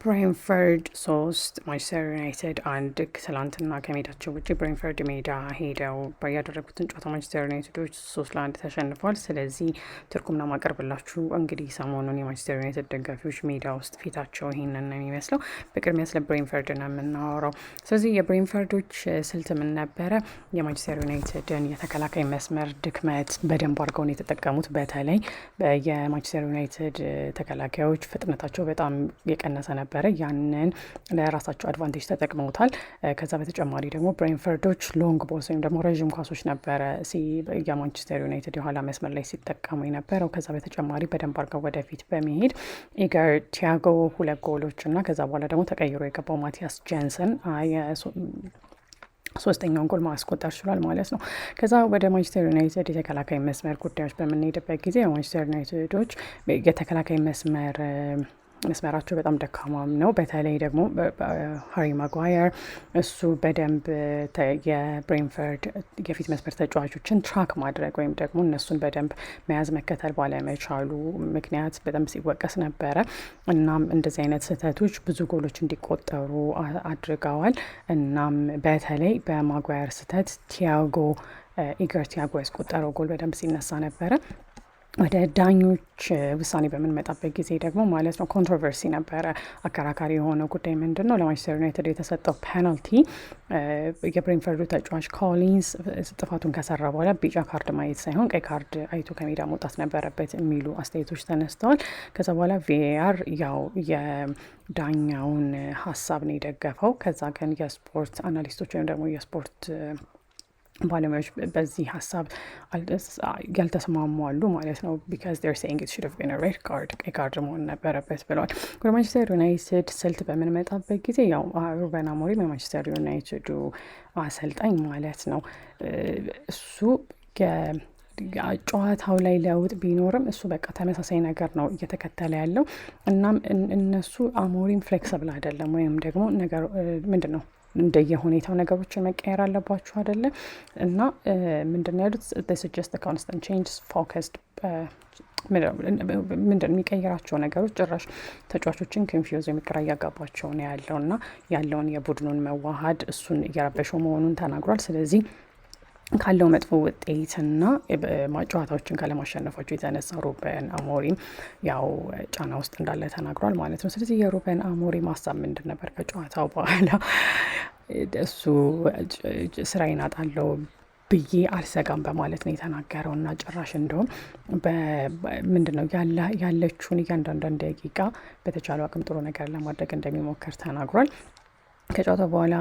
ብሬንፈርድ 3 ማንቸስተር ዩናይትድ 1 ትላንትና ከሜዳቸው ውጭ ብሬንፈርድ ሜዳ ሄደው ያደረጉትን ጨዋታ ማንቸስተር ዩናይትዶች 3-1 ተሸንፏል። ስለዚህ ትርጉም ነው ማቀርብላችሁ። እንግዲህ ሰሞኑን የማንቸስተር ዩናይትድ ደጋፊዎች ሜዳ ውስጥ ፊታቸው ይሄንን ነው የሚመስለው። በቅድሚያ ስለ ብሬንፈርድ ነው የምናወራው። ስለዚህ የብሬንፈርዶች ስልት ምን ነበረ? የማንቸስተር ዩናይትድን የተከላካይ መስመር ድክመት በደንብ አድርገውን የተጠቀሙት። በተለይ የማንቸስተር ዩናይትድ ተከላካዮች ፍጥነታቸው በጣም የቀነሰ ነበረ። ያንን ለራሳቸው አድቫንቴጅ ተጠቅመውታል። ከዛ በተጨማሪ ደግሞ ብሬንፈርዶች ሎንግ ቦልስ ወይም ደግሞ ረዥም ኳሶች ነበረ የማንቸስተር ዩናይትድ የኋላ መስመር ላይ ሲጠቀሙ የነበረው። ከዛ በተጨማሪ በደንብ አድርገው ወደፊት በመሄድ ኢገር ቲያጎ 2 ጎሎች እና ከዛ በኋላ ደግሞ ተቀይሮ የገባው ማቲያስ ጄንሰን ሶስተኛውን ጎል ማስቆጠር ችሏል ማለት ነው። ከዛ ወደ ማንቸስተር ዩናይትድ የተከላካይ መስመር ጉዳዮች በምንሄድበት ጊዜ የማንቸስተር ዩናይትዶች የተከላካይ መስመራቸው በጣም ደካማም ነው። በተለይ ደግሞ ሃሪ ማጓየር እሱ በደንብ የብሬንፈርድ የፊት መስመር ተጫዋቾችን ትራክ ማድረግ ወይም ደግሞ እነሱን በደንብ መያዝ መከተል ባለመቻሉ ምክንያት በደንብ ሲወቀስ ነበረ። እናም እንደዚህ አይነት ስህተቶች ብዙ ጎሎች እንዲቆጠሩ አድርገዋል። እናም በተለይ በማጓየር ስህተት ኢገር ቲያጎ ያስቆጠረው ጎል በደንብ ሲነሳ ነበረ። ወደ ዳኞች ውሳኔ በምንመጣበት ጊዜ ደግሞ ማለት ነው ኮንትሮቨርሲ ነበረ። አከራካሪ የሆነው ጉዳይ ምንድን ነው? ለማንቸስተር ዩናይትድ የተሰጠው ፔናልቲ የብሬንፈርዱ ተጫዋች ኮሊንስ ጥፋቱን ከሰራ በኋላ ቢጫ ካርድ ማየት ሳይሆን ቀይ ካርድ አይቶ ከሜዳ መውጣት ነበረበት የሚሉ አስተያየቶች ተነስተዋል። ከዛ በኋላ ቪኤአር ያው የዳኛውን ሀሳብ ነው የደገፈው። ከዛ ግን የስፖርት አናሊስቶች ወይም ደግሞ የስፖርት ባለሙያዎች በዚህ ሀሳብ ያልተስማሙ አሉ ማለት ነው። ቢካዝ ዜር ሴይንግ ኢት ሹድ ሃቭ ቢን አ ሬድ ካርድ ቀይ ካርድ መሆን ነበረበት ብለዋል። ወደ ማንቸስተር ዩናይትድ ስልት በምንመጣበት ጊዜ ያው ሩበን አሞሪም የማንቸስተር ዩናይትዱ አሰልጣኝ ማለት ነው እሱ ጨዋታው ላይ ለውጥ ቢኖርም እሱ በቃ ተመሳሳይ ነገር ነው እየተከተለ ያለው። እናም እነሱ አሞሪም ፍሌክስብል አይደለም ወይም ደግሞ ነገር ምንድን ነው እንደየሁኔታው ነገሮችን መቀየር አለባችሁ አይደለም። እና ምንድን ያሉት ጀስት ኮንስታንት ቼንጅ ፎከስድ ምንድን የሚቀይራቸው ነገሮች ጭራሽ ተጫዋቾችን ኮንፊውዝ የሚቀራ እያጋባቸው ነው ያለው እና ያለውን የቡድኑን መዋሃድ እሱን እየረበሸው መሆኑን ተናግሯል። ስለዚህ ካለው መጥፎ ውጤትና ጨዋታዎችን ካለማሸነፋቸው የተነሳ ሩበን አሞሪም ያው ጫና ውስጥ እንዳለ ተናግሯል ማለት ነው። ስለዚህ የሩበን አሞሪም ሀሳብ ምንድን ነበር? ከጨዋታው በኋላ እሱ ስራዬን አጣለው ብዬ አልሰጋም በማለት ነው የተናገረው እና ጭራሽ እንደውም ምንድን ነው ያለችውን እያንዳንዷን ደቂቃ በተቻለው አቅም ጥሩ ነገር ለማድረግ እንደሚሞክር ተናግሯል። ከጨዋታ በኋላ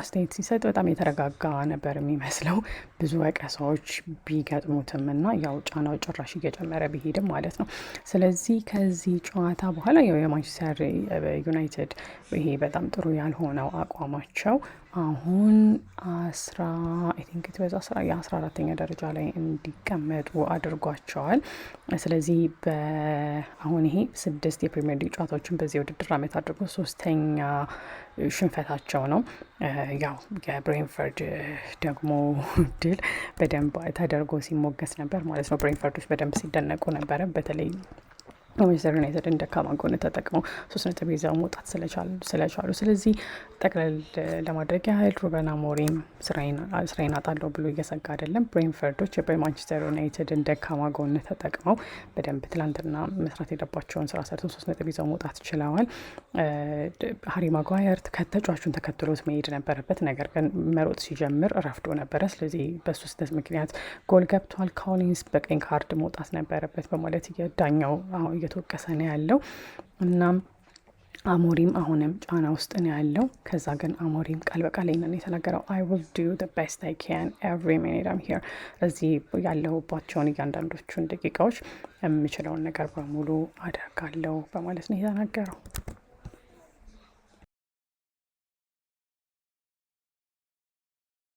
አስተያየት ሲሰጥ በጣም የተረጋጋ ነበር የሚመስለው። ብዙ ወቀሳዎች ቢገጥሙትም እና ያው ጫናው ጭራሽ እየጨመረ ቢሄድም ማለት ነው። ስለዚህ ከዚህ ጨዋታ በኋላ ያው የማንቸስተር ዩናይትድ ይሄ በጣም ጥሩ ያልሆነው አቋማቸው አሁን 14ኛ ደረጃ ላይ እንዲቀመጡ አድርጓቸዋል። ስለዚህ አሁን ይሄ 6 የፕሪሚየር ሊግ ጨዋታዎችን በዚህ ውድድር ዓመት አድርጎ 3ኛ ሽንፈታቸው ነው። ያው የብሬንፈርድ ደግሞ ድል በደንብ ተደርጎ ሲሞገስ ነበር ማለት ነው። ብሬንፈርዶች በደንብ ሲደነቁ ነበረ። በተለይ ማንቸስተር ዩናይትድ ደካማ ጎን ተጠቅመው 3 ነጥብ ይዘው መውጣት ስለቻሉ ስለዚህ ጠቅለል ለማድረግ ያህል ሩበን አሞሪም ስራዬን አጣለሁ ብሎ እየሰጋ አይደለም። ብሬንፈርዶች በማንቸስተር ዩናይትድ ደካማ ጎን ተጠቅመው በደንብ ትላንትና መስራት የለባቸውን ስራ ሰርተው 3 ነጥብ ይዘው መውጣት ችለዋል። ሃሪ ማጓየር ከተጫዋቹን ተከትሎት መሄድ ነበረበት፣ ነገር ግን መሮጥ ሲጀምር ረፍዶ ነበረ። ስለዚህ በሱ ስህተት ምክንያት ጎል ገብቷል። ኮሊንስ በቀኝ ካርድ መውጣት ነበረበት በማለት ዳኛው እየተወቀሰ ነው ያለው። እናም አሞሪም አሁንም ጫና ውስጥ ነው ያለው። ከዛ ግን አሞሪም ቃል በቃል ነው የተናገረው I will do the best I can every minute I'm here። እዚህ ያለሁባቸውን እያንዳንዶቹን ደቂቃዎች የምችለውን ነገር በሙሉ አደርጋለሁ በማለት ነው የተናገረው።